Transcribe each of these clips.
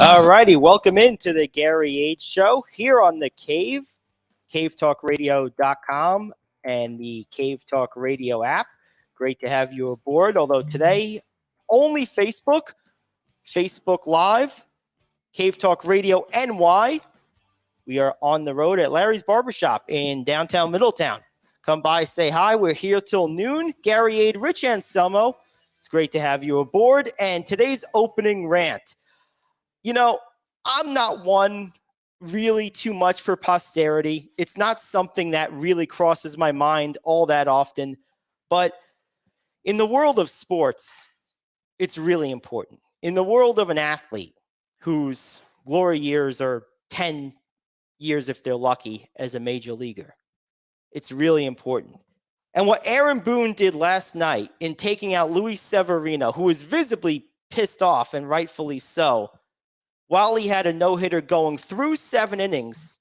All righty, welcome into the Gary H. Show here on the Cave, cavetalkradio.com, and the Cave Talk Radio app. Great to have you aboard, although today only Facebook Live, Cave Talk Radio NY. We are on the road at Larry's Barbershop in downtown Middletown. Come by, say hi. We're here till noon. Gary Aid, Rich Anselmo. It's great to have you aboard. And today's opening rant. You know, I'm not one really too much for posterity. It's not something that really crosses my mind all that often. But in the world of sports, it's really important. In the world of an athlete whose glory years are 10 years, if they're lucky, as a major leaguer, it's really important. And what Aaron Boone did last night in taking out Luis Severino, who was visibly pissed off, and rightfully so, while he had a no-hitter going through 7 innings,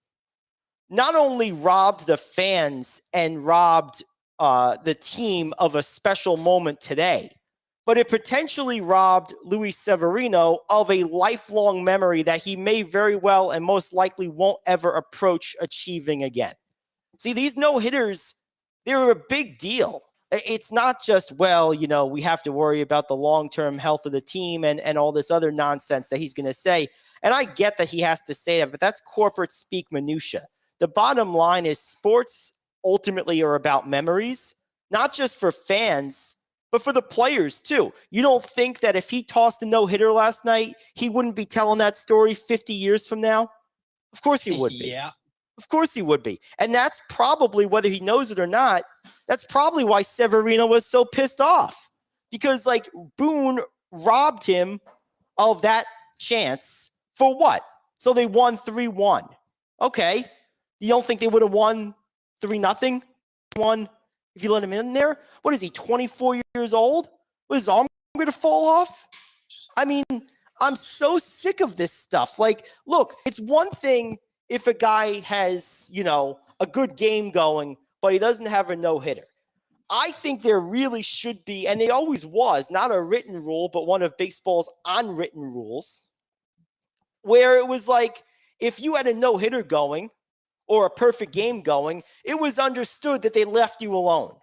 not only robbed the fans and robbed the team of a special moment today, but it potentially robbed Luis Severino of a lifelong memory that he may very well and most likely won't ever approach achieving again. See, these no-hitters, they're a big deal. It's not just, well, you know, we have to worry about the long-term health of the team and all this other nonsense that he's going to say. And I get that he has to say that, but that's corporate speak minutia. The bottom line is sports ultimately are about memories, not just for fans, but for the players too. You don't think that if he tossed a no-hitter last night, he wouldn't be telling that story 50 years from now? Of course he would be. Yeah. Of course he would be. And that's probably, whether he knows it or not, that's probably why Severino was so pissed off. Because, like, Boone robbed him of that chance for what? So they won 3-1. Okay. You don't think they would have won 3-0? Won if you let him in there? What is he, 24 years old? Was his arm going to fall off? I mean, I'm so sick of this stuff. Like, look, it's one thing if a guy has, you know, a good game going, but he doesn't have a no-hitter. I think there really should be, and there always was, not a written rule, but one of baseball's unwritten rules, where it was like, if you had a no-hitter going or a perfect game going, it was understood that they left you alone.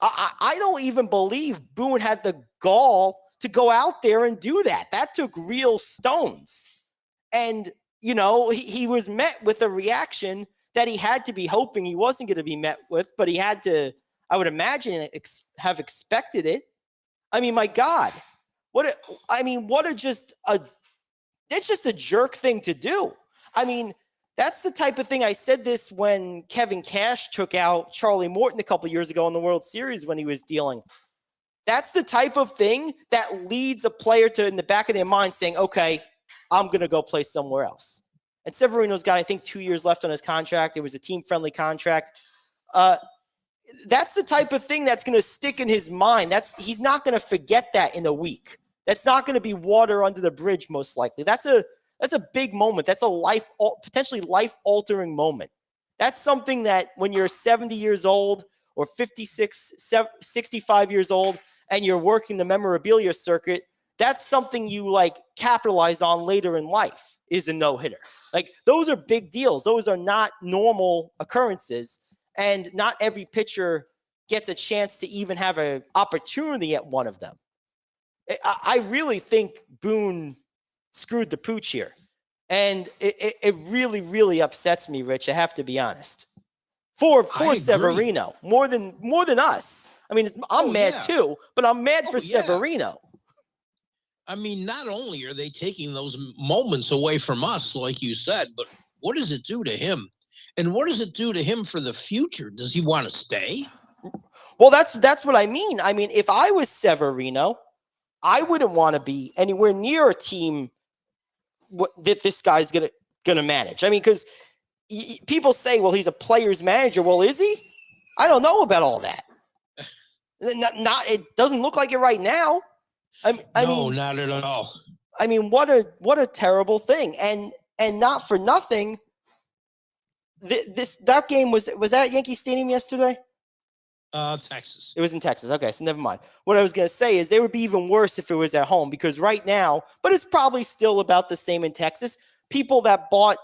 I don't even believe Boone had the gall to go out there and do that. That took real stones. And, you know, he was met with a reaction that he had to be hoping he wasn't going to be met with, but he had to, I would imagine, have expected it. I mean, my God, that's just a jerk thing to do. I mean, that's the type of thing. I said this when Kevin Cash took out Charlie Morton a couple years ago in the World Series when he was dealing. That's the type of thing that leads a player to, in the back of their mind, saying, okay, I'm going to go play somewhere else. And Severino's got, I think, 2 years left on his contract. It was a team-friendly contract. That's the type of thing that's going to stick in his mind. He's not going to forget that in a week. That's not going to be water under the bridge, most likely. That's a big moment. That's a potentially life-altering moment. That's something that when you're 70 years old or 56, 65 years old and you're working the memorabilia circuit, that's something you like capitalize on later in life, is a no-hitter. Like, those are big deals. Those are not normal occurrences. And not every pitcher gets a chance to even have an opportunity at one of them. I really think Boone screwed the pooch here. And it really, really upsets me, Rich. I have to be honest. For Severino, more than us. I mean, I'm mad too, but I'm mad for Severino. I mean, not only are they taking those moments away from us, like you said, but what does it do to him? And what does it do to him for the future? Does he want to stay? Well, that's what I mean. I mean, if I was Severino, I wouldn't want to be anywhere near a team that this guy's gonna manage. I mean, because people say, well, he's a player's manager. Well, is he? I don't know about all that. It doesn't look like it right now. I mean, not at all. I mean, what a terrible thing. And not for nothing, that game was that at Yankee Stadium yesterday? Texas. It was in Texas. Okay, so never mind. What I was going to say is they would be even worse if it was at home, because right now, but it's probably still about the same in Texas. People that bought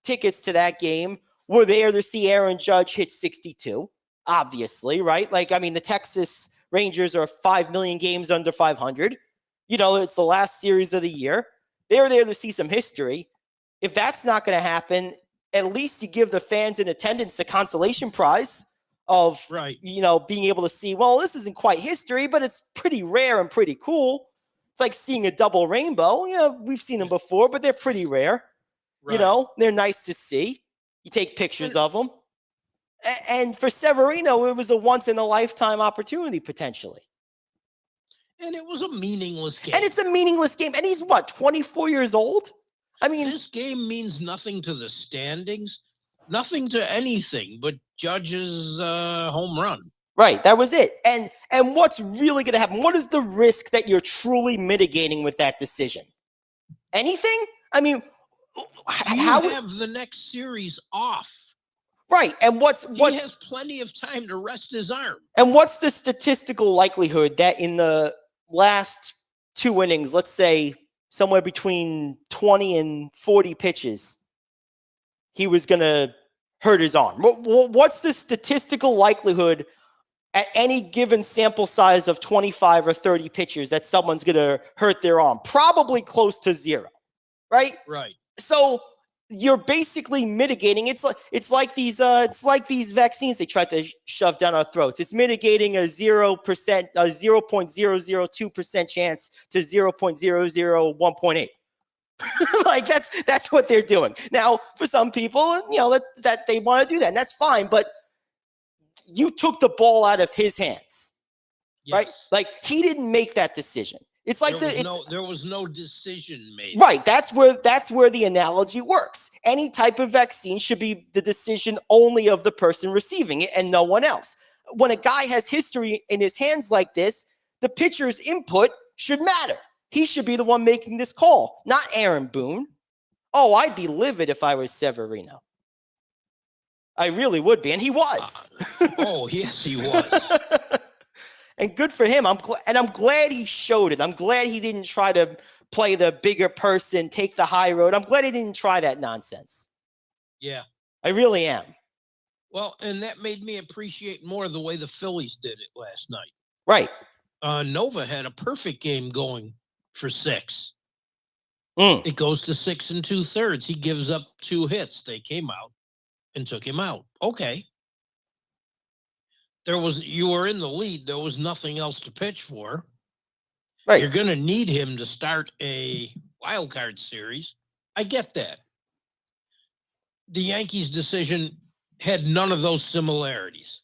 tickets to that game were there to see Aaron Judge hit 62, obviously, right? Like, I mean, the Texas Rangers are 5 million games under 500. You know, it's the last series of the year. They're there to see some history. If that's not going to happen, at least you give the fans in attendance the consolation prize of, Right. you know, being able to see, well, this isn't quite history, but it's pretty rare and pretty cool. It's like seeing a double rainbow. You know, we've seen them before, but they're pretty rare. Right. You know, they're nice to see. You take pictures of them. And for Severino, it was a once-in-a-lifetime opportunity, potentially. And it was a meaningless game. And it's a meaningless game. And he's, what, 24 years old? I mean, this game means nothing to the standings, nothing to anything but Judge's home run. Right, that was it. And what's really going to happen? What is the risk that you're truly mitigating with that decision? Anything? I mean, how you have the next series off. Right, and he has plenty of time to rest his arm. And what's the statistical likelihood that in the last 2 innings, let's say somewhere between 20 and 40 pitches, he was going to hurt his arm? What's the statistical likelihood at any given sample size of 25 or 30 pitchers that someone's going to hurt their arm? Probably close to zero, right? Right. So you're basically mitigating. It's like these vaccines they try to shove down our throats. It's mitigating a 0%, a 0.002% chance to 0.001.8. Like that's what they're doing. Now, for some people, you know, that they want to do that, and that's fine, but you took the ball out of his hands. Yes. Right? Like, he didn't make that decision. It's like there was no decision made. Right. That's where the analogy works. Any type of vaccine should be the decision only of the person receiving it and no one else. When a guy has history in his hands like this, the pitcher's input should matter. He should be the one making this call, not Aaron Boone. Oh, I'd be livid if I was Severino. I really would be, and he was. Oh, yes, he was. And good for him. I'm glad he showed it. I'm glad he didn't try to play the bigger person, take the high road. I'm glad he didn't try that nonsense. Yeah. I really am. Well, and that made me appreciate more the way the Phillies did it last night. Right. Nova had a perfect game going for 6. It goes to 6 2/3. He gives up 2 hits. They came out and took him out. Okay. You were in the lead. There was nothing else to pitch for. Right. You're going to need him to start a wild card series. I get that. The Yankees' decision had none of those similarities.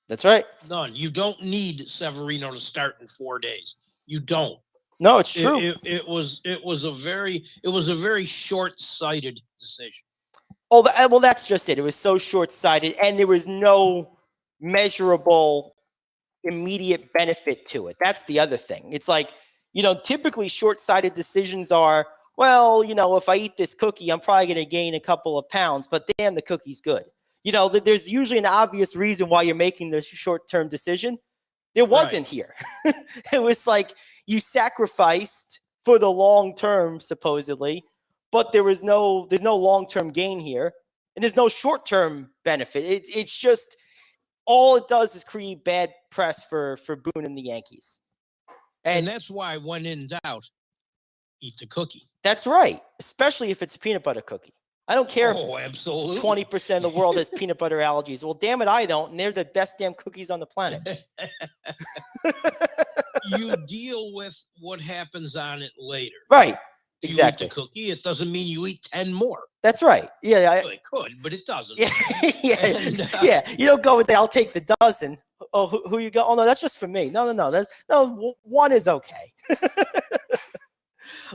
That's right. None. You don't need Severino to start in 4 days. You don't. No, it's true. It was a very short-sighted decision. Oh, well, that's just it. It was so short-sighted, and there was no measurable immediate benefit to it. That's the other thing. It's like, you know, typically short-sighted decisions are, well, you know, if I eat this cookie, I'm probably going to gain a couple of pounds, but damn, the cookie's good. You know, there's usually an obvious reason why you're making this short-term decision. There wasn't here. It was like you sacrificed for the long term, supposedly, but there's no long-term gain here, and there's no short-term benefit. It's just all it does is create bad press for Boone and the Yankees. And that's why, when in doubt, eat the cookie. That's right, especially if it's a peanut butter cookie. I don't care if absolutely 20% of the world has peanut butter allergies. Well, damn it, I don't, and they're the best damn cookies on the planet. You deal with what happens on it later. Right. If exactly. You eat the cookie, it doesn't mean you eat 10 more. That's right. Yeah. It could, but it doesn't. Yeah. Yeah. You don't go and say, I'll take the dozen. Oh, who you go? Oh, no, that's just for me. No. One is okay.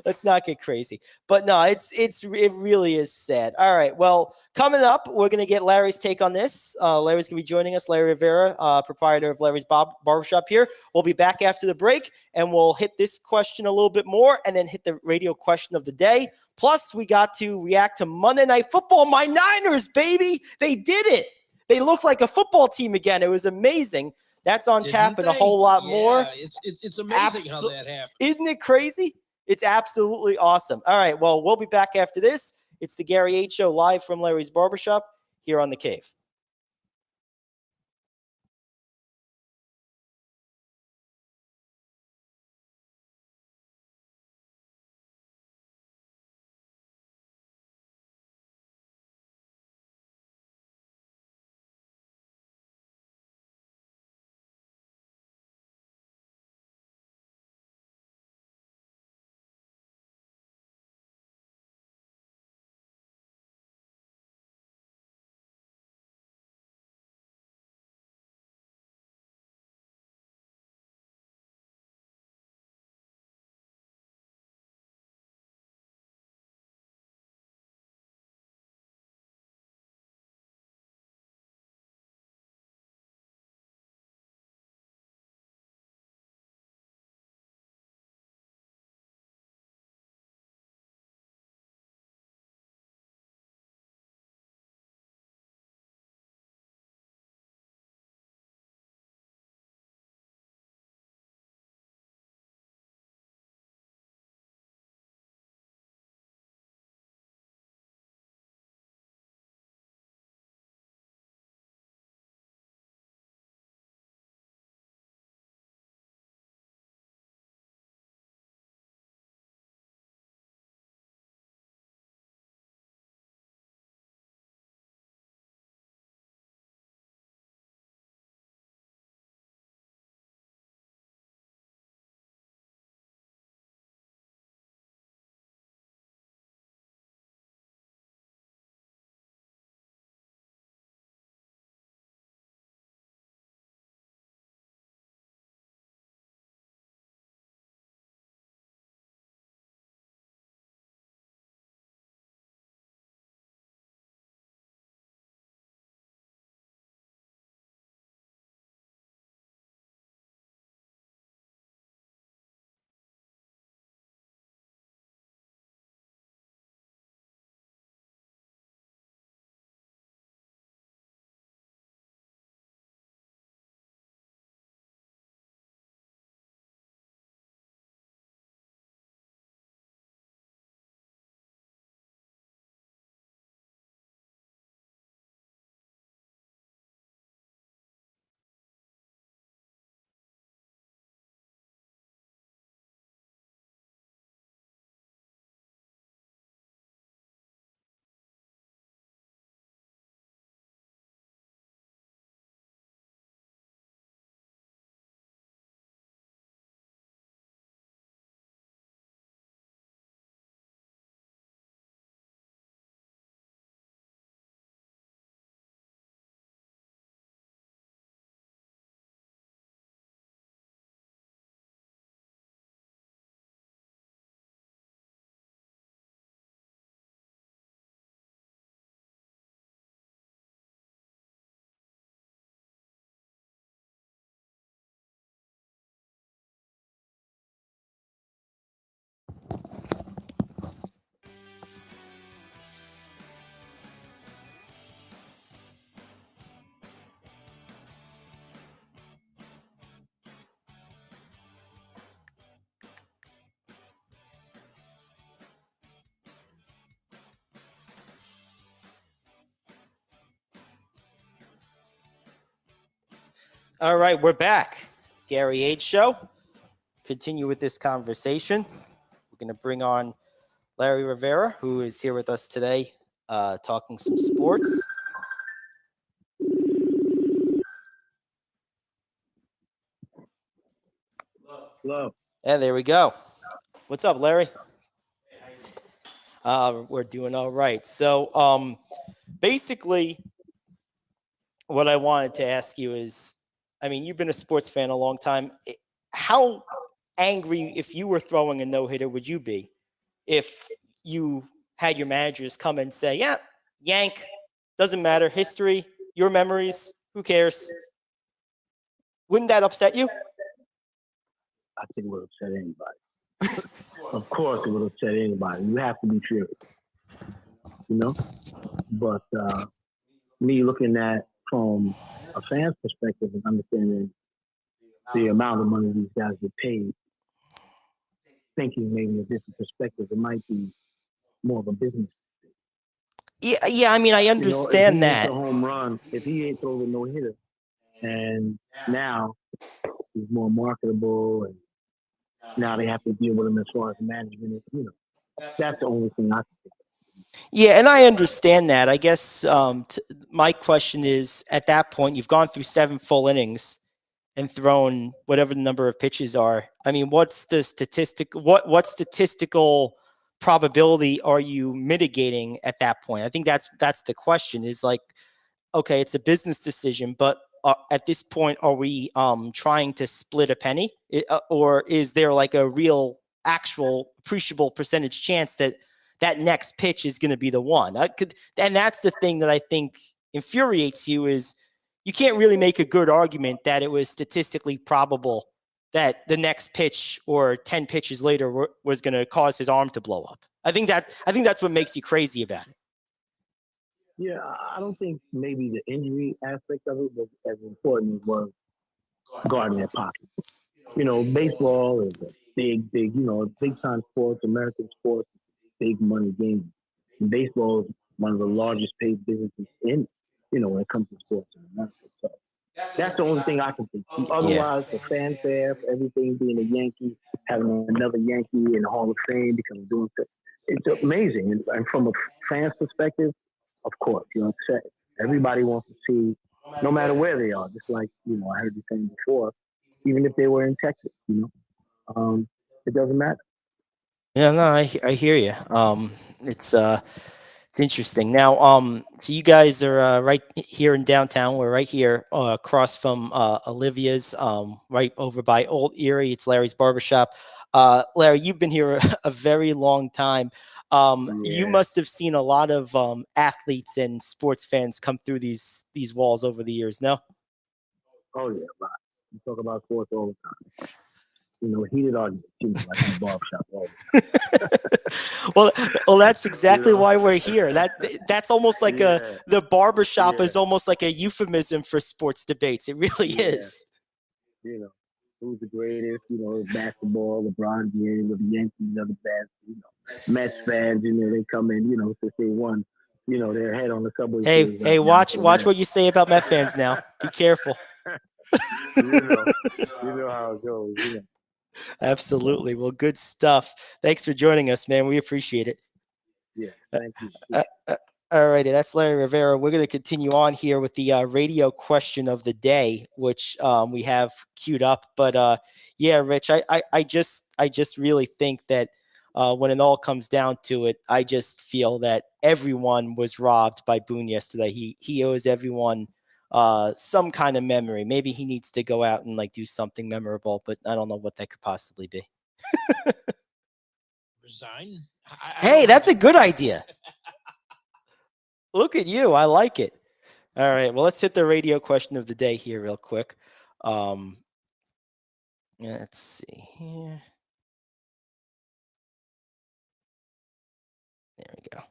Let's not get crazy. But no, it really is sad. All right. Well, coming up, we're going to get Larry's take on this. Larry's going to be joining us. Larry Rivera, proprietor of Larry's Barbershop here. We'll be back after the break, and we'll hit this question a little bit more and then hit the radio question of the day. Plus, we got to react to Monday Night Football. My Niners, baby. They did it. They looked like a football team again. It was amazing. That's on tap and a whole lot more. It's amazing how that happened. Isn't it crazy? It's absolutely awesome. All right, well, we'll be back after this. It's the Gary H. Show live from Larry's Barbershop here on The Cave. All right, we're back. Gary H. Show. Continue with this conversation. We're going to bring on Larry Rivera, who is here with us today, talking some sports. Hello. And there we go. What's up, Larry? We're doing all right. So basically, what I wanted to ask you is, I mean, you've been a sports fan a long time. How angry, if you were throwing a no-hitter, would you be if you had your managers come and say, yeah, yank, doesn't matter, history, your memories, who cares? Wouldn't that upset you? I think it would upset anybody. Of course, it would upset anybody. You have to be serious, you know? But me looking at from a fan's perspective and understanding the amount of money these guys get paid, thinking maybe a different perspective, it might be more of a business. Yeah. I mean, I understand if he that. hits a home run, if he hits over no hitter, and now he's more marketable, and now they have to deal with him as far as management. That's the only thing I can think of. Yeah, and I understand that. I guess my question is, at that point, you've gone through 7 full innings and thrown whatever the number of pitches are. I mean, what's the what statistical probability are you mitigating at that point? I think that's the question. Is like, okay, it's a business decision, but at this point, are we trying to split a penny, or is there like a real, actual, appreciable percentage chance that that next pitch is going to be the one? And that's the thing that I think infuriates you, is you can't really make a good argument that it was statistically probable that the next pitch or 10 pitches later was going to cause his arm to blow up. I think that's what makes you crazy about it. Yeah, I don't think maybe the injury aspect of it was as important as was guarding that pocket. Baseball is a big, big time sports, American sports, big money game. And baseball is one of the largest paid businesses when it comes to sports in America. So that's the only thing I can think. Otherwise, for fanfare, for everything, being a Yankee, having another Yankee in the Hall of Fame, because doing it's amazing. And from a fan's perspective, of course, everybody wants to see, no matter where they are. Just like I heard you saying before, even if they were in Texas, it doesn't matter. Yeah, no, I hear you. It's interesting. Now, so you guys are right here in downtown. We're right here across from Olivia's, right over by Old Erie. It's Larry's Barbershop. Larry, you've been here a very long time. You must have seen a lot of athletes and sports fans come through these walls over the years, no? Oh yeah, right. We talk about sports all the time. Heated arguments, like in the barbershop all the time. well, that's exactly why we're here. That's almost like the barbershop is almost like a euphemism for sports debates. It really is. Who's the greatest? Basketball, LeBron James, the Yankees are the best. Mets fans, they come in, since they won, their head on the subway. Hey, watch what you say about Met fans now. Be careful. You know how it goes. Absolutely. Well, good stuff. Thanks for joining us, man. We appreciate it. Yeah, thank you. All righty, that's Larry Rivera. We're going to continue on here with the radio question of the day, which we have queued up. But yeah, Rich, I just really think that when it all comes down to it, I just feel that everyone was robbed by Boone yesterday. He owes everyone some kind of memory. Maybe he needs to go out and do something memorable, but I don't know what that could possibly be. Resign? Hey, that's a good idea. Look at you. I like it. All right. Well, let's hit the radio question of the day here real quick. Let's see here. There we go.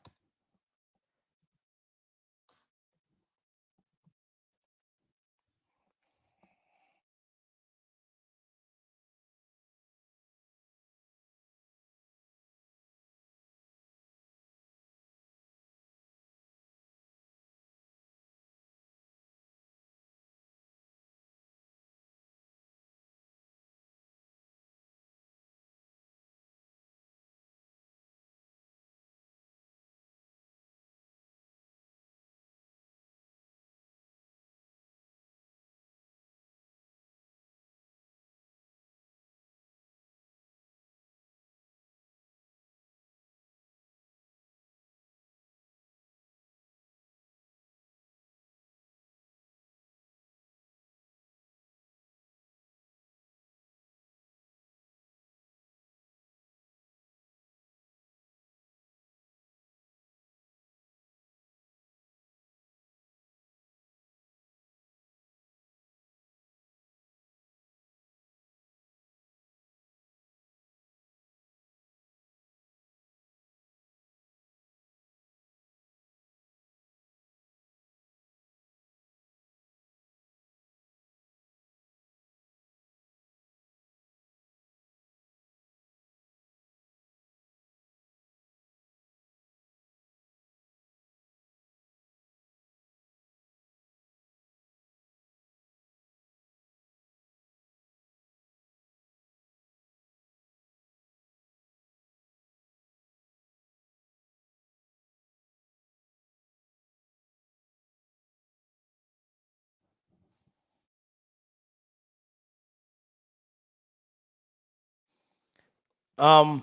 Um,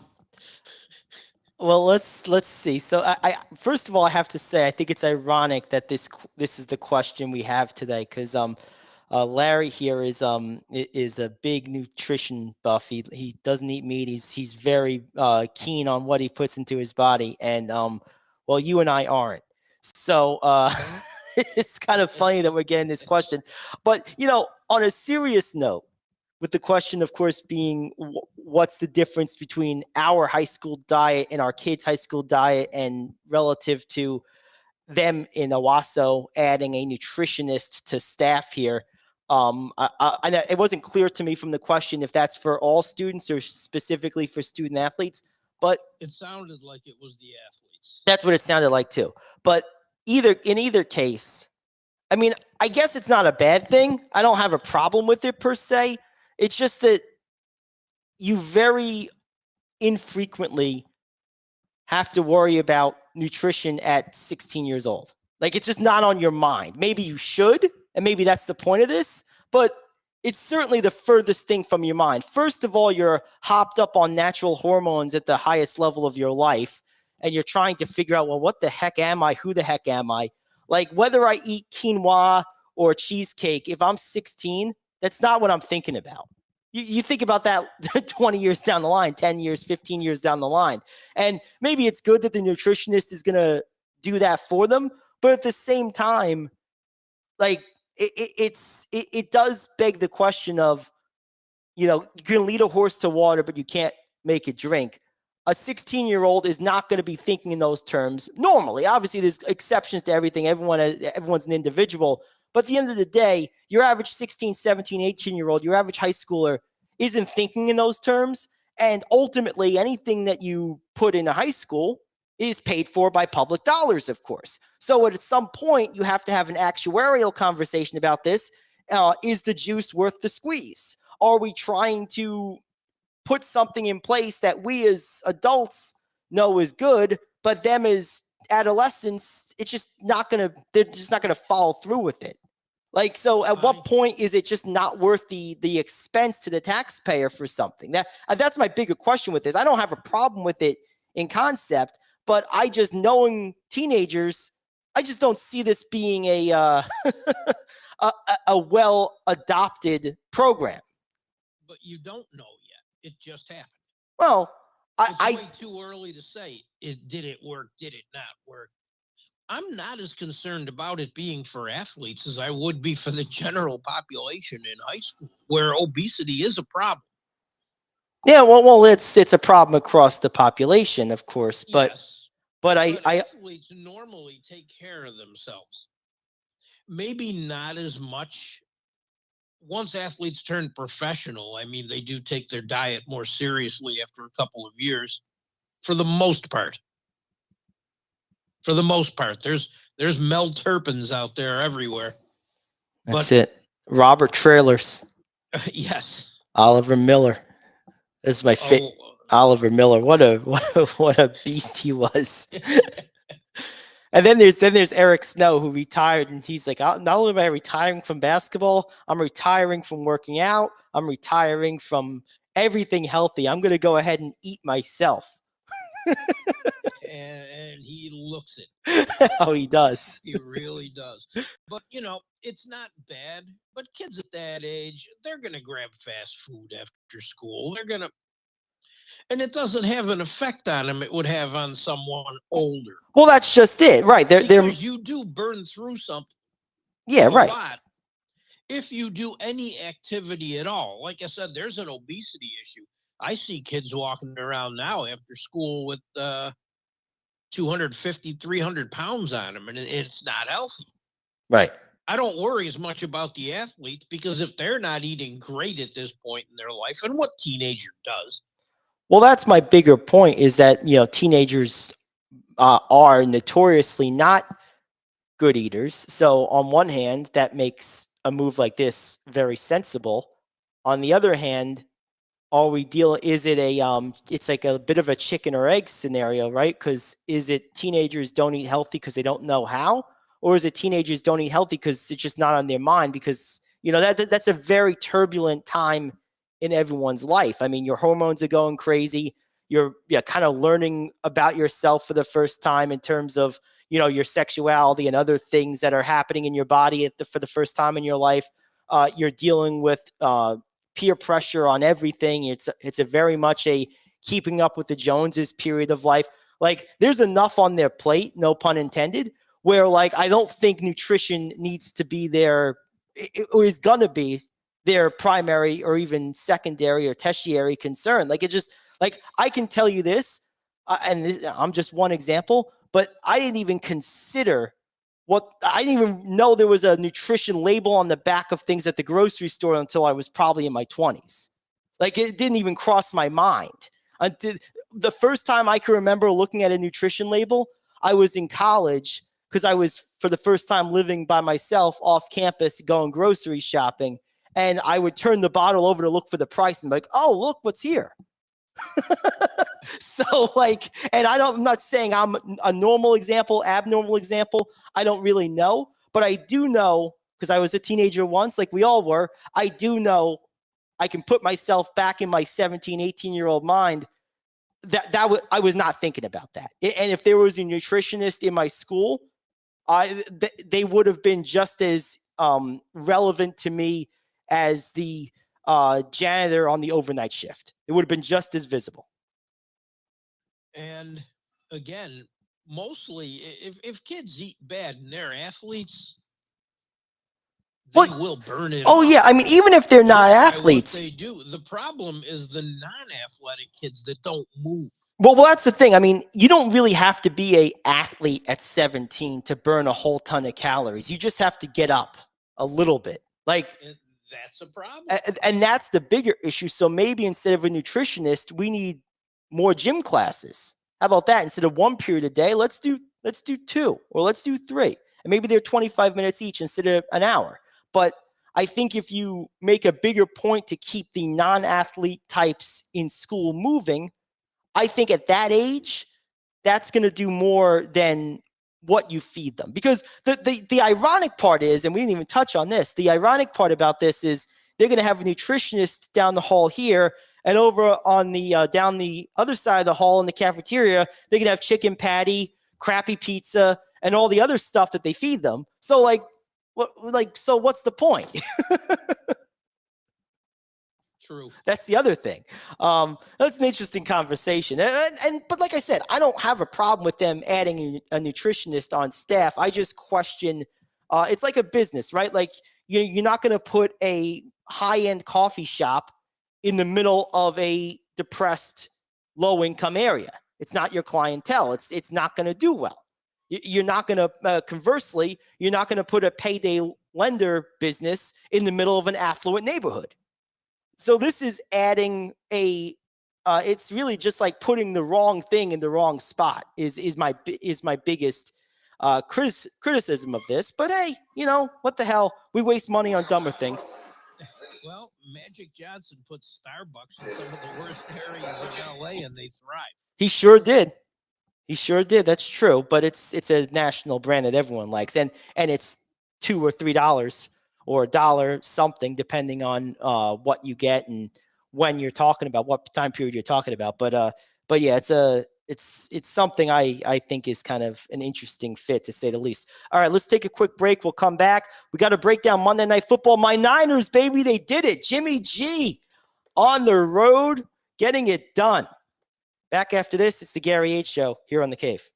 well, let's see. So I first of all, I have to say I think it's ironic that this is the question we have today because Larry here is a big nutrition buff. He doesn't eat meat. He's very keen on what he puts into his body, and well, you and I aren't. So it's kind of funny that we're getting this question. But on a serious note, with the question, of course, being what's the difference between our high school diet and our kids' high school diet, and relative to them in Owasso adding a nutritionist to staff here. It wasn't clear to me from the question if that's for all students or specifically for student athletes, but It sounded like it was the athletes. that's what it sounded like too. But in either case, I mean, I guess it's not a bad thing. I don't have a problem with it per se. It's just that you very infrequently have to worry about nutrition at 16 years old. Like, it's just not on your mind. Maybe you should, and maybe that's the point of this, but it's certainly the furthest thing from your mind. First of all, you're hopped up on natural hormones at the highest level of your life, and you're trying to figure out, well, what the heck am I? Who the heck am I? Like, whether I eat quinoa or cheesecake, if I'm 16, that's not what I'm thinking about. You think about that 20 years down the line, 10 years, 15 years down the line. And maybe it's good that the nutritionist is going to do that for them. But at the same time, like it does beg the question of, you can lead a horse to water, but you can't make it drink. A 16-year-old is not going to be thinking in those terms normally. Obviously, there's exceptions to everything. Everyone's an individual. But at the end of the day, your average 16, 17, 18-year-old, your average high schooler isn't thinking in those terms. And ultimately, anything that you put into high school is paid for by public dollars, of course. So at some point, you have to have an actuarial conversation about this. Is the juice worth the squeeze? Are we trying to put something in place that we as adults know is good, but them as adolescents, it's just not going to, they're just not going to follow through with it. Like, so at what point is it just not worth the expense to the taxpayer for something? That's my bigger question with this. I don't have a problem with it in concept, but I just, knowing teenagers, I just don't see this being a a well adopted program. But you don't know yet. It just happened. Well, it's way too early to say did it work, did it not work. I'm not as concerned about it being for athletes as I would be for the general population in high school, where obesity is a problem. Yeah, well, it's a problem across the population, of course, but yes, but athletes normally take care of themselves. Maybe not as much. Once athletes turn professional, I mean, they do take their diet more seriously after a couple of years, for the most part. For the most part, there's melterpins out there everywhere. That's it. Robert Trailers. Yes. Oliver Miller. This is my Oliver Miller. What a beast he was. And then there's Eric Snow, who retired, and he's like, not only am I retiring from basketball, I'm retiring from working out. I'm retiring from everything healthy. I'm going to go ahead and eat myself. And he looks it. Oh, he does. He really does. But, it's not bad. But kids at that age, they're going to grab fast food after school. They're going to, and it doesn't have an effect on them it would have on someone older. Well, that's just it. Right. Because you do burn through something. Yeah, right. Lot if you do any activity at all. Like I said, there's an obesity issue. I see kids walking around now after school with 250, 300 pounds on them, and it's not healthy. Right. I don't worry as much about the athletes, because if they're not eating great at this point in their life, and what teenager does? Well, that's my bigger point, is that, teenagers are notoriously not good eaters. So on one hand, that makes a move like this very sensible. On the other hand, is it it's like a bit of a chicken or egg scenario, right? Because is it teenagers don't eat healthy because they don't know how? Or is it teenagers don't eat healthy because it's just not on their mind? Because, that's a very turbulent time in everyone's life. I mean, your hormones are going crazy. You're kind of learning about yourself for the first time in terms of, your sexuality and other things that are happening in your body for the first time in your life. You're dealing with peer pressure on everything. It's a very much a keeping up with the Joneses period of life. Like, there's enough on their plate, no pun intended, where like I don't think nutrition needs to be there, or is gonna be their primary or even secondary or tertiary concern. Like, it just, like, I can tell you this, I'm just one example, but I didn't even consider I didn't even know there was a nutrition label on the back of things at the grocery store until I was probably in my 20s. Like, it didn't even cross my mind. The first time I can remember looking at a nutrition label, I was in college, because I was, for the first time, living by myself off campus going grocery shopping. And I would turn the bottle over to look for the price and be like, oh, look what's here. So like, and I'm not saying I'm a normal example, abnormal example. I don't really know, but I do know, because I was a teenager once, like we all were. I do know I can put myself back in my 17, 18-year-old mind I was not thinking about that. And if there was a nutritionist in my school, they would have been just as relevant to me as the janitor on the overnight shift. It would have been just as visible. And again, mostly if kids eat bad and they're athletes, they will burn it. Oh, yeah. I mean, even if they're not athletes, they do. The problem is the non-athletic kids that don't move. Well, that's the thing. I mean, you don't really have to be an athlete at 17 to burn a whole ton of calories. You just have to get up a little bit. Like, and that's a problem. And that's the bigger issue. So maybe instead of a nutritionist, we need more gym classes. How about that? Instead of one period a day, let's do 2, or let's do 3. And maybe they're 25 minutes each instead of an hour. But I think if you make a bigger point to keep the non-athlete types in school moving, I think at that age, that's going to do more than what you feed them. Because the ironic part is, and we didn't even touch on this, the ironic part about this is they're going to have a nutritionist down the hall here, and over on the down the other side of the hall in the cafeteria, they're going to have chicken patty, crappy pizza, and all the other stuff that they feed them. So so what's the point? True. That's the other thing. That's an interesting conversation. But like I said, I don't have a problem with them adding a nutritionist on staff. I just question, it's like a business, right? Like, you're not going to put a high-end coffee shop in the middle of a depressed, low-income area. It's not your clientele. It's not going to do well. You're not going to, conversely, you're not going to put a payday lender business in the middle of an affluent neighborhood. So this is adding it's really just like putting the wrong thing in the wrong spot is my biggest criticism of this. But hey, what the hell? We waste money on dumber things. Well, Magic Johnson put Starbucks in some of the worst areas of LA, and they thrive. He sure did. He sure did. That's true. But it's a national brand that everyone likes, and it's $2 or $3 or $1 something, depending on what you get and when you're talking about, what time period you're talking about. But yeah, it's something I think is kind of an interesting fit, to say the least. All right, let's take a quick break. We'll come back. We got to break down Monday Night Football. My Niners, baby, they did it. Jimmy G on the road, getting it done. Back after this, it's the Gary H. Show here on The Cave.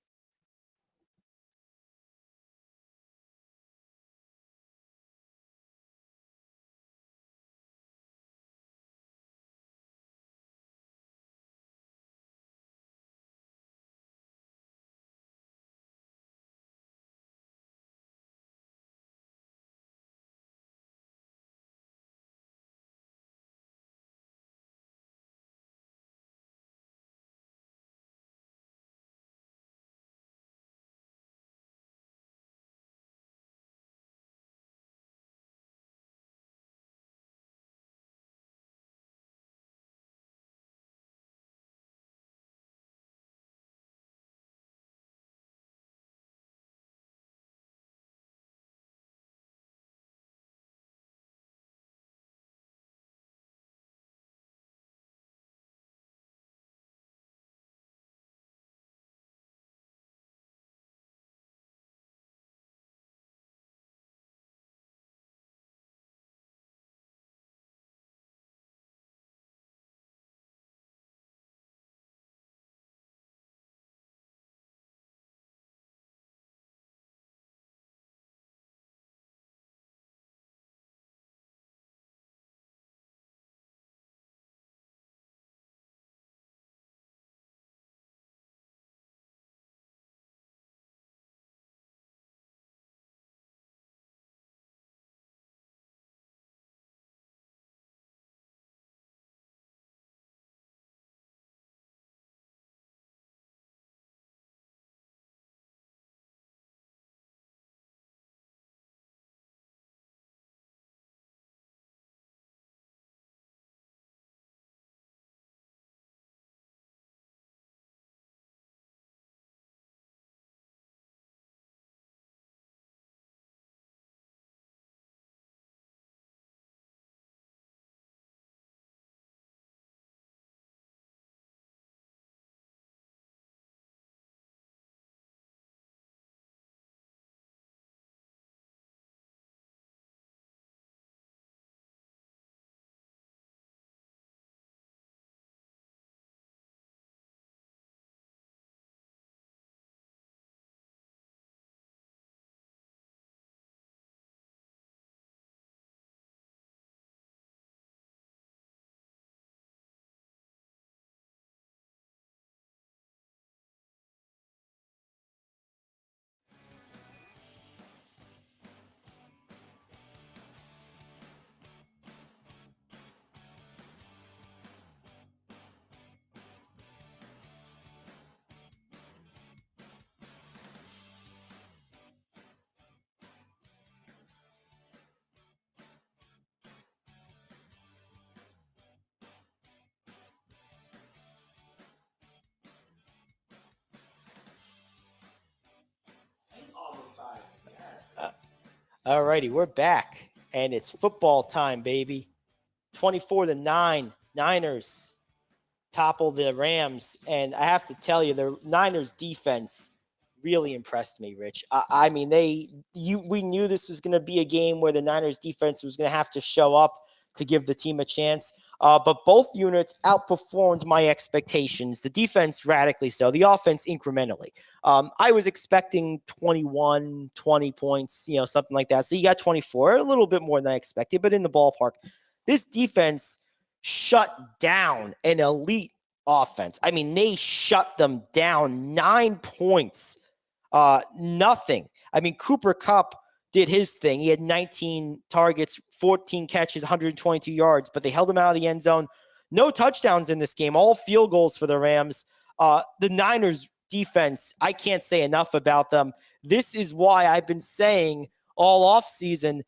All righty, we're back, and it's football time, baby. 24-9, Niners topple the Rams, and I have to tell you, the Niners defense really impressed me, Rich. I mean, we knew this was going to be a game where the Niners defense was going to have to show up to give the team a chance. But both units outperformed my expectations. The defense radically so, the offense incrementally. I was expecting 21, 20 points, something like that. So you got 24, a little bit more than I expected, but in the ballpark. This defense shut down an elite offense. I mean, they shut them down 9 points. Nothing. I mean, Cooper Kupp did his thing. He had 19 targets, 14 catches, 122 yards, but they held him out of the end zone. No touchdowns in this game, all field goals for the Rams. The Niners defense, I can't say enough about them. This is why I've been saying all offseason,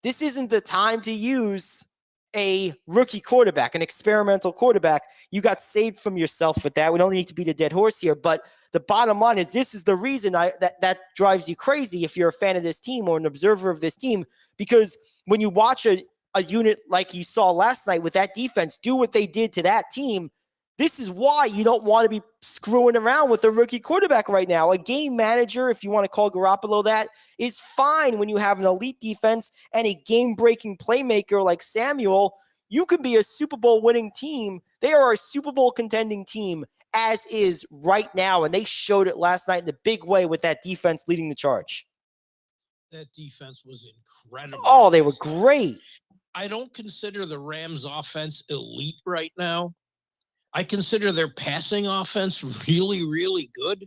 this isn't the time to use a rookie quarterback, an experimental quarterback. You got saved from yourself with that. We don't need to beat a dead horse here, but the bottom line is this is the reason that drives you crazy if you're a fan of this team or an observer of this team, because when you watch a unit like you saw last night with that defense do what they did to that team, this is why you don't want to be screwing around with a rookie quarterback right now. A game manager, if you want to call Garoppolo that, is fine when you have an elite defense and a game-breaking playmaker like Samuel. You can be a Super Bowl winning team. They are a Super Bowl contending team as is right now, and they showed it last night in a big way with that defense leading the charge. That defense was incredible. Oh, they were great. I don't consider the Rams offense elite right now. I consider their passing offense really, really good.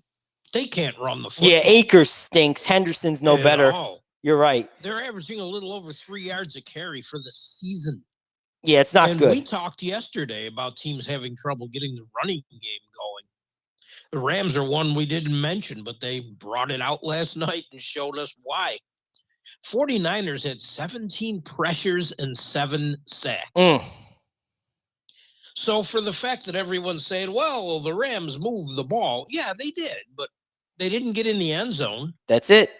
They can't run the football. Yeah, Akers stinks. Henderson's no better. You're right. They're averaging a little over 3 yards a carry for the season. Yeah, it's not good. We talked yesterday about teams having trouble getting the running game going. The Rams are one we didn't mention, but they brought it out last night and showed us why. 49ers had 17 pressures and 7 sacks. So for the fact that everyone's saying, well, the Rams moved the ball. Yeah, they did, but they didn't get in the end zone. That's it.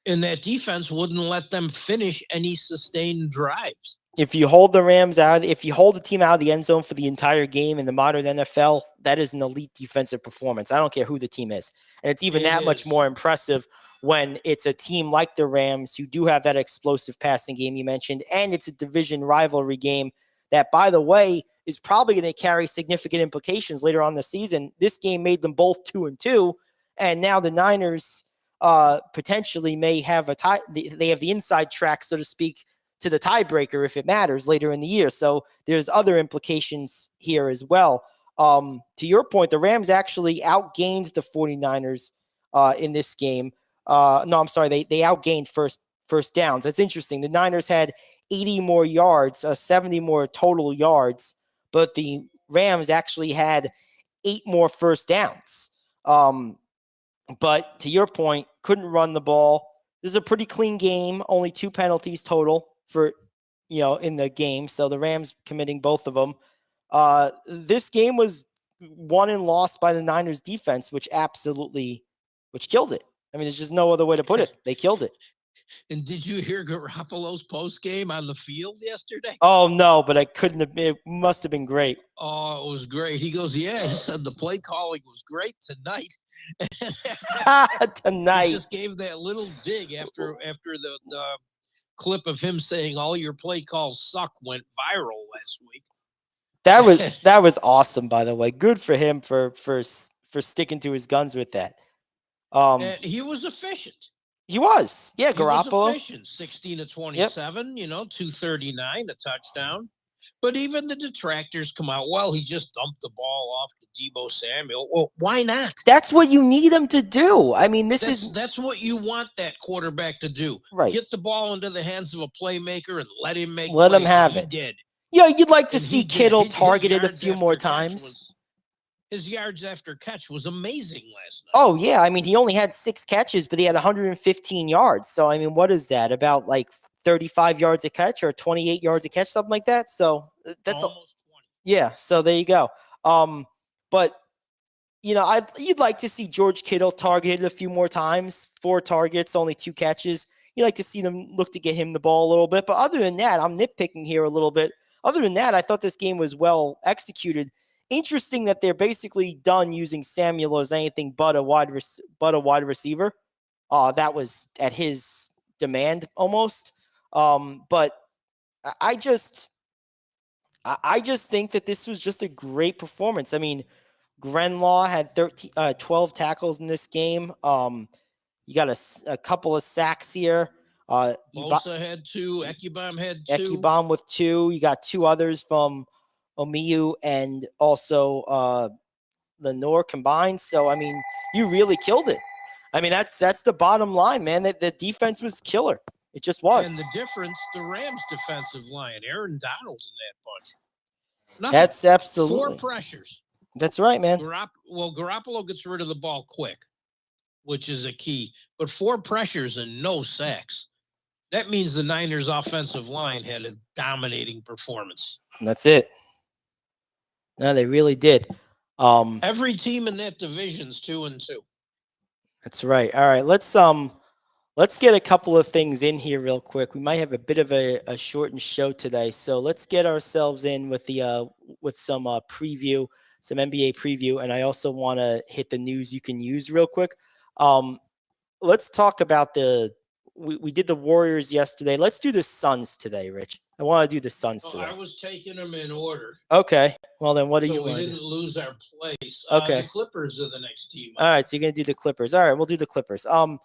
And that defense wouldn't let them finish any sustained drives. If you hold the Rams out, if you hold the team out of the end zone for the entire game in the modern NFL, that is an elite defensive performance. I don't care who the team is. And it's even much more impressive when it's a team like the Rams who do have that explosive passing game you mentioned, and it's a division rivalry game that, by the way, is probably going to carry significant implications later on in the season. This game made them both 2-2, and now the Niners potentially may have a tie. They have the inside track, so to speak, to the tiebreaker if it matters later in the year. So there's other implications here as well. To your point, the Rams actually outgained the 49ers in this game. No, I'm sorry. They outgained first downs. That's interesting. The Niners had 80 more yards, 70 more total yards, but the Rams actually had 8 more first downs. But to your point, couldn't run the ball. This is a pretty clean game. Only 2 penalties total for, in the game. So the Rams committing both of them. This game was won and lost by the Niners defense, which killed it. I mean, there's just no other way to put it. They killed it. And did you hear Garoppolo's post game on the field yesterday? Oh, no, but I couldn't have been. It must have been great. Oh, it was great. He goes, yeah, he said the play calling was great tonight. Tonight. He just gave that little dig after the clip of him saying all your play calls suck went viral last week. That was awesome, by the way. Good for him for sticking to his guns with that. And he was efficient. He was. Yeah, Garoppolo. Was efficient. 16 to 27, 239, a touchdown. But even the detractors come out, well, he just dumped the ball off to Deebo Samuel. Well, why not? That's what you need him to do. I mean, that's what you want that quarterback to do. Right. Get the ball into the hands of a playmaker and let him make Let plays. him have it. He did. Yeah, you'd like to see Kittle targeted a few more times. His yards after catch was amazing last night. Oh, yeah. I mean, he only had 6 catches, but he had 115 yards. So, I mean, what is that? About like 35 yards a catch or 28 yards a catch, something like that. So that's almost 20. Yeah. So there you go. But you'd like to see George Kittle targeted a few more times. 4 targets, only 2 catches. You like to see them look to get him the ball a little bit. But other than that, I'm nitpicking here a little bit. Other than that, I thought this game was well executed. Interesting that they're basically done using Samuel as anything but a wide receiver. That was at his demand almost. But I just think that this was just a great performance. I mean, Grenlaw had 12 tackles in this game. You got a couple of sacks here. Bosa had 2. Ekubam had 2. Ekubam with 2. You got 2 others from Omiyu and also Lenore combined. So, I mean, you really killed it. I mean, that's the bottom line, man. That the defense was killer. It just was. And the difference, the Rams' defensive line, Aaron Donald in that bunch. Nothing. That's absolutely 4 pressures. That's right, man. Garoppolo gets rid of the ball quick, which is a key. But 4 pressures and no sacks. That means the Niners' offensive line had a dominating performance. That's it. No, they really did. Every team in that division's 2-2. That's right. All right, let's get a couple of things in here real quick. We might have a bit of a shortened show today, so let's get ourselves in with the with some preview, some NBA preview, and I also want to hit the news you can use real quick. Let's talk about we did the Warriors yesterday. Let's do the Suns today, Rich. I want to do the Suns today. I was taking them in order. Okay. Well, then what do you want? So we didn't lose our place. Okay. The Clippers are the next team. All right, so you're going to do the Clippers. All right, we'll do the Clippers. I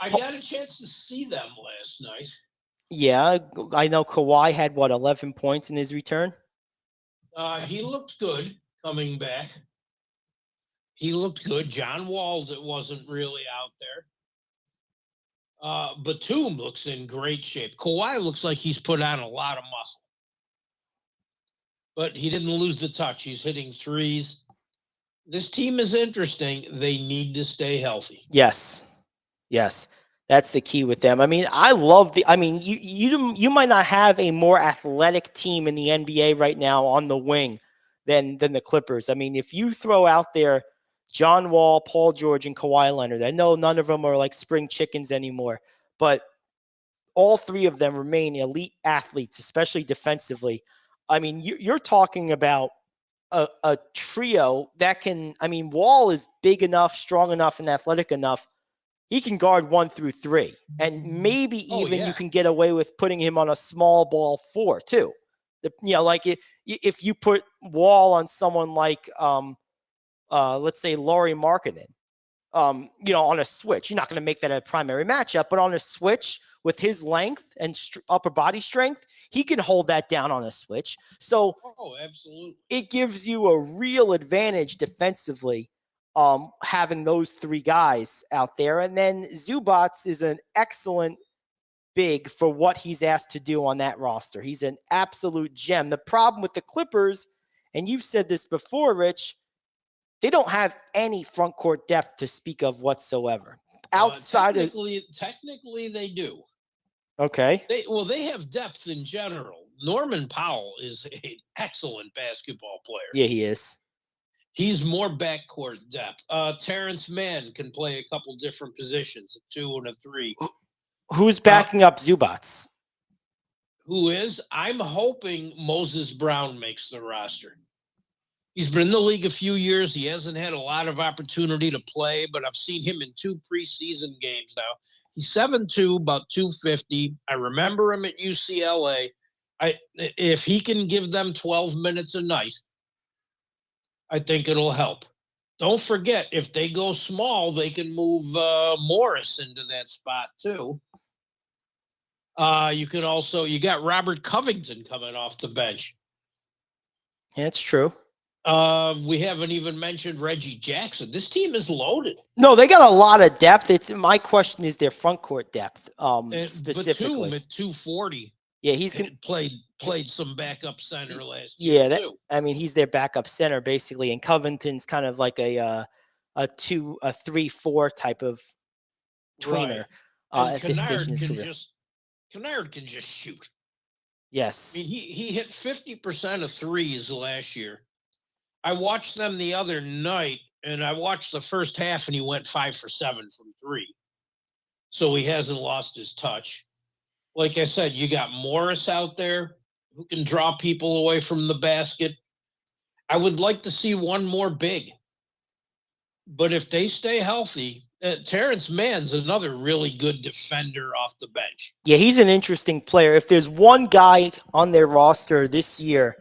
got a chance to see them last night. Yeah, I know Kawhi had, 11 points in his return? He looked good coming back. He looked good. John Wall wasn't really out there. Batum looks in great shape. Kawhi looks like he's put on a lot of muscle. But he didn't lose the touch. He's hitting threes. This team is interesting. They need to stay healthy. Yes. That's the key with them. I mean, you might not have a more athletic team in the NBA right now on the wing than the Clippers. I mean, if you throw out there John Wall, Paul George, and Kawhi Leonard, I know none of them are like spring chickens anymore, but all 3 of them remain elite athletes, especially defensively. I mean, you're talking about a trio that can, I mean, Wall is big enough, strong enough, and athletic enough. He can guard 1 through 3, and maybe even you can get away with putting him on a small ball 4 too. Like if you put Wall on someone like, let's say Lauri Markkanen, on a switch, you're not going to make that a primary matchup, but on a switch with his length and upper body strength, he can hold that down on a switch. So, absolutely, it gives you a real advantage defensively. Having those 3 guys out there. And then Zubats is an excellent big for what he's asked to do on that roster. He's an absolute gem. The problem with the Clippers, and you've said this before, Rich, they don't have any front court depth to speak of whatsoever. Technically they do. Okay. They have depth in general. Norman Powell is an excellent basketball player. Yeah, he is. He's more backcourt depth. Terrence Mann can play a couple different positions, a 2 and a 3. Who's backing up Zubats? Who is? I'm hoping Moses Brown makes the roster. He's been in the league a few years. He hasn't had a lot of opportunity to play, but I've seen him in 2 preseason games now. He's 7'2", about 250. I remember him at UCLA. If he can give them 12 minutes a night, I think it'll help. Don't forget, if they go small, they can move Morris into that spot too. You got Robert Covington coming off the bench. Yeah, it's true. We haven't even mentioned Reggie Jackson. This team is loaded. No, they got a lot of depth. My question is their front court depth, specifically. Batum at 240. Yeah, he's gonna played some backup center last year. Yeah, he's their backup center basically, and Covington's kind of like a 3-4 type of tweener. Right. At this stage in his career. Kennard can just shoot. Yes. I mean, he hit 50% of threes last year. I watched them the other night, and I watched the first half, and he went 5 for 7 from 3. so he hasn't lost his touch. Like I said, you got Morris out there who can draw people away from the basket. I would like to see one more big. But if they stay healthy, Terrence Mann's another really good defender off the bench. Yeah, he's an interesting player. If there's one guy on their roster this year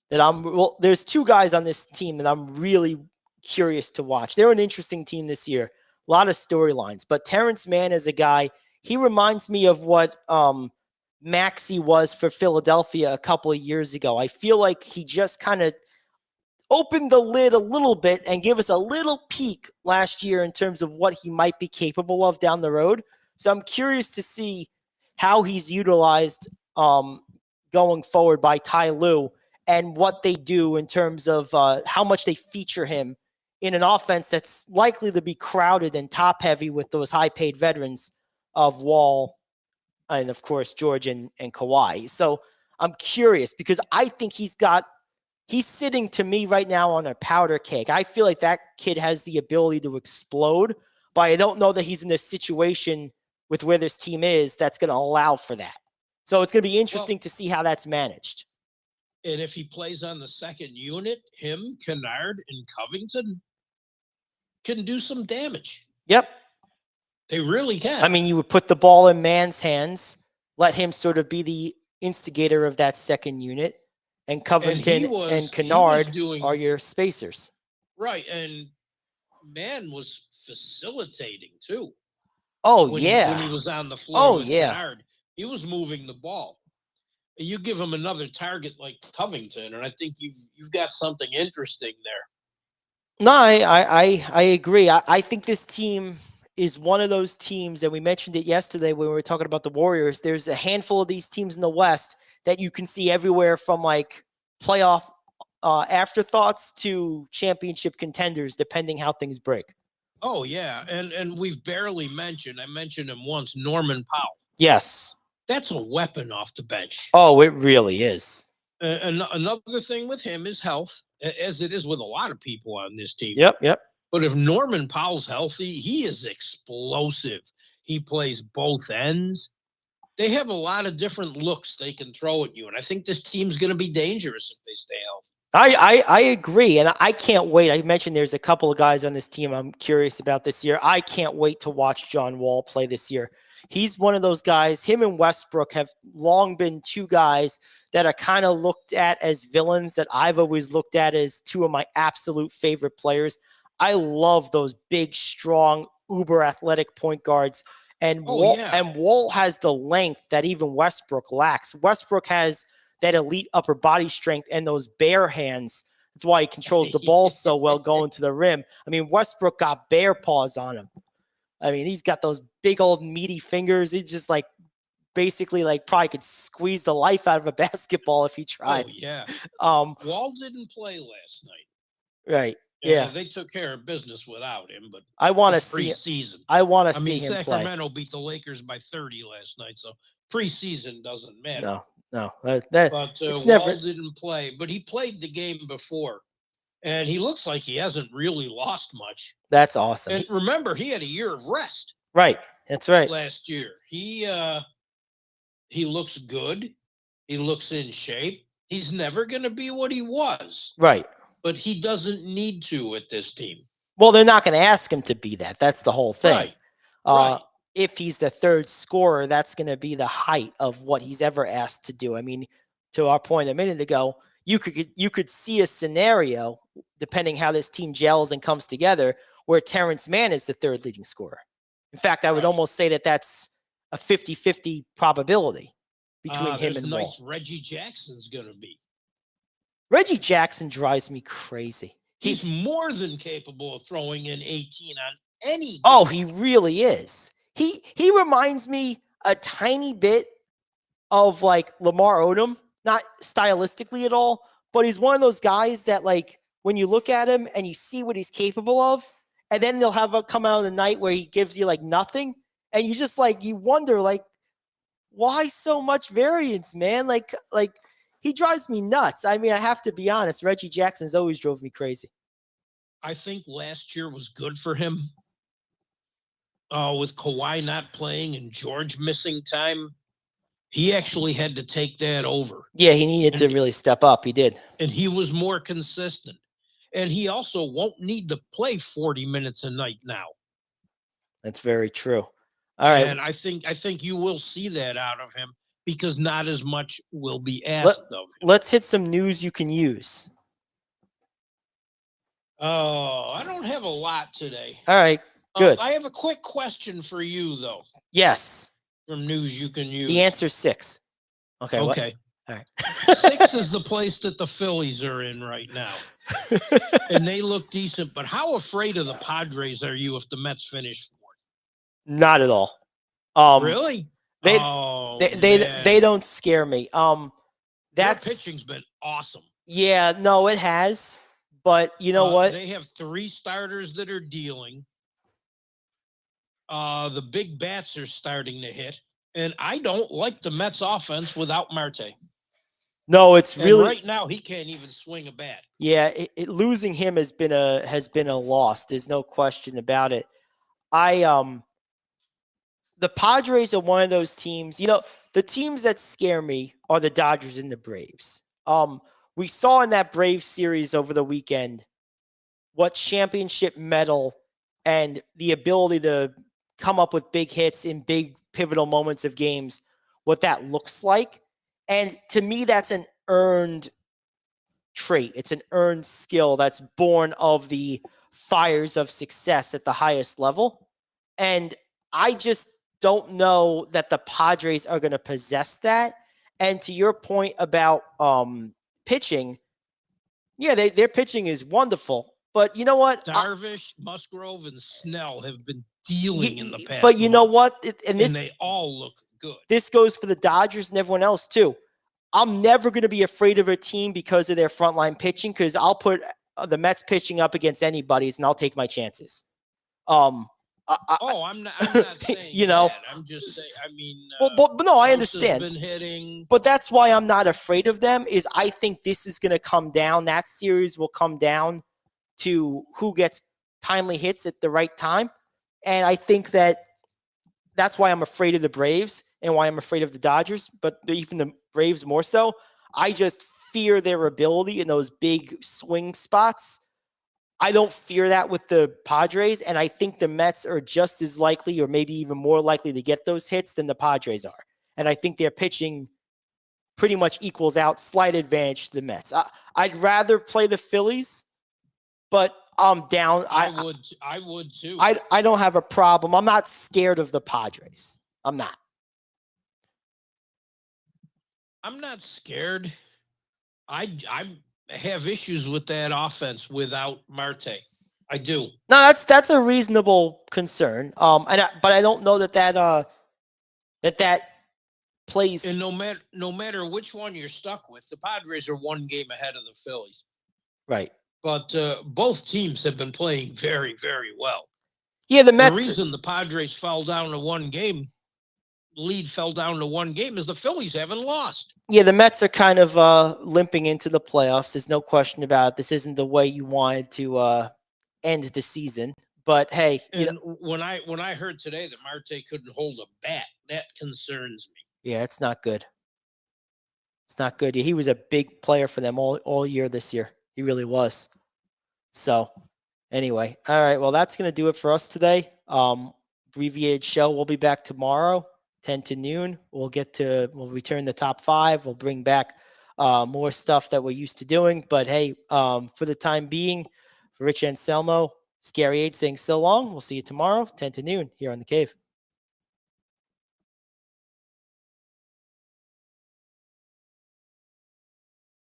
that there's two guys on this team that I'm really curious to watch. They're an interesting team this year. A lot of storylines, but Terrence Mann is a guy. He reminds me of what Maxey was for Philadelphia a couple of years ago. I feel like he just kind of opened the lid a little bit and give us a little peek last year in terms of what he might be capable of down the road. So I'm curious to see how he's utilized going forward by Ty Lue and what they do in terms of how much they feature him in an offense that's likely to be crowded and top heavy with those high paid veterans of Wall and of course George and Kawhi. So I'm curious because I think he's sitting to me right now on a powder keg. I feel like that kid has the ability to explode, but I don't know that he's in this situation with where this team is that's going to allow for that. So it's going to be interesting to see how that's managed. And if he plays on the second unit, him, Kennard, and Covington can do some damage. Yep. They really can. I mean, you would put the ball in Mann's hands, let him sort of be the instigator of that second unit. And Covington and Kennard are your spacers. Right. And Mann was facilitating too. Oh, when he was on the floor with Kennard, he was moving the ball. You give him another target like Covington, and I think you've got something interesting there. No, I agree. I think this team is one of those teams, and we mentioned it yesterday when we were talking about the Warriors. There's a handful of these teams in the West that you can see everywhere from like playoff afterthoughts to championship contenders, depending how things break. Oh, yeah. And we've barely mentioned, I mentioned him once, Norman Powell. Yes. That's a weapon off the bench. Oh, it really is. And another thing with him is health, as it is with a lot of people on this team. Yep. But if Norman Powell's healthy, he is explosive. He plays both ends. They have a lot of different looks they can throw at you. And I think this team's going to be dangerous if they stay healthy. I agree. And I can't wait. I mentioned there's a couple of guys on this team I'm curious about this year. I can't wait to watch John Wall play this year. He's one of those guys. Him and Westbrook have long been two guys that are kind of looked at as villains that I've always looked at as two of my absolute favorite players. I love those big, strong, uber athletic point guards. And Wall has the length that even Westbrook lacks. Westbrook has that elite upper body strength and those bare hands. That's why he controls the ball so well going to the rim. I mean, Westbrook got bear paws on him. I mean, he's got those big old meaty fingers. He's just like basically like probably could squeeze the life out of a basketball if he tried. Oh, yeah. Wall didn't play last night. Right. Yeah. They took care of business without him, but I want to see preseason. I want to see him play. Sacramento beat the Lakers by 30 last night, so preseason doesn't matter. No. But Wall didn't play, but he played the game before, and he looks like he hasn't really lost much. That's awesome. And remember, he had a year of rest. Right. That's right. Last year, he looks good. He looks in shape. He's never going to be what he was. Right. But he doesn't need to at this team. Well, they're not going to ask him to be that. That's the whole thing. Right. If he's the third scorer, that's going to be the height of what he's ever asked to do. I mean, to our point a minute ago, you could see a scenario, depending how this team gels and comes together, where Terrence Mann is the third leading scorer. In fact, I would almost say that that's a 50-50 probability between him and Wall. Reggie Jackson's going to be. Reggie Jackson drives me crazy. He's more than capable of throwing in 18 on any game. Oh, he really is. He reminds me a tiny bit of like Lamar Odom, not stylistically at all, but he's one of those guys that like when you look at him and you see what he's capable of, and then they'll have a come out of the night where he gives you like nothing, and you just like you wonder like why so much variance, man? Like he drives me nuts. I mean, I have to be honest. Reggie Jackson's always drove me crazy. I think last year was good for him with Kawhi not playing and George missing time, he actually had to take that over. Yeah, he needed to really step up. He did. And he was more consistent. And he also won't need to play 40 minutes a night now. That's very true. All right. And I think you will see that out of him because not as much will be asked of him. Let's hit some news you can use. Oh, I don't have a lot today. All right. Good. I have a quick question for you, though. Yes. From news you can use. The answer's 6. Okay. Okay. What? All right. 6 is the place that the Phillies are in right now. And they look decent. But how afraid of the Padres are you if the Mets finish 4th? Not at all. Really? They don't scare me. Their pitching's been awesome. Yeah, no, it has. But you know what? They have 3 starters that are dealing. The big bats are starting to hit. And I don't like the Mets offense without Marte. No, it's really right now he can't even swing a bat. Yeah, losing him has been a loss. There's no question about it. The Padres are one of those teams. You know, the teams that scare me are the Dodgers and the Braves. We saw in that Braves series over the weekend what championship mettle and the ability to come up with big hits in big pivotal moments of games, what that looks like. And to me, that's an earned trait. It's an earned skill that's born of the fires of success at the highest level. And I just don't know that the Padres are going to possess that. And to your point about pitching, yeah, their pitching is wonderful. But you know what? Darvish, Musgrove, and Snell have been dealing in the past. But you know what? And they all look good. This goes for the Dodgers and everyone else too. I'm never going to be afraid of a team because of their frontline pitching, because I'll put the Mets pitching up against anybody's and I'll take my chances. I'm not saying you know, that. I'm just saying. I mean, but no, I understand. Been hitting. But that's why I'm not afraid of them. Is I think this is going to come down. That series will come down to who gets timely hits at the right time, and I think that's why I'm afraid of the Braves and why I'm afraid of the Dodgers. But even the Braves more so. I just fear their ability in those big swing spots. I don't fear that with the Padres, and I think the Mets are just as likely or maybe even more likely to get those hits than the Padres are. And I think their pitching pretty much equals out, slight advantage to the Mets. I'd rather play the Phillies, but I'm down. I would too. I don't have a problem. I'm not scared of the Padres. I'm not. I'm not scared. I have issues with that offense without Marte. I do. No, that's a reasonable concern. But I don't know that plays. And no matter which one you're stuck with, the Padres are 1 game ahead of the Phillies. Right. But both teams have been playing very, very well. Yeah, the Mets. The reason the Padres fell down to 1 game, lead fell down to 1 game, is the Phillies haven't lost. Yeah, the Mets are kind of limping into the playoffs. There's no question about it. This isn't the way you wanted to end the season. But hey, when I heard today that Marte couldn't hold a bat, that concerns me. Yeah, it's not good. It's not good. He was a big player for them all year this year. He really was. So anyway, all right. Well, that's going to do it for us today. Abbreviated show. We'll be back tomorrow, 10 to noon. We'll return the top 5. We'll bring back more stuff that we're used to doing. But hey, for the time being, for Rich Anselmo, Scary 8 saying so long. We'll see you tomorrow, 10 to noon here on The Cave.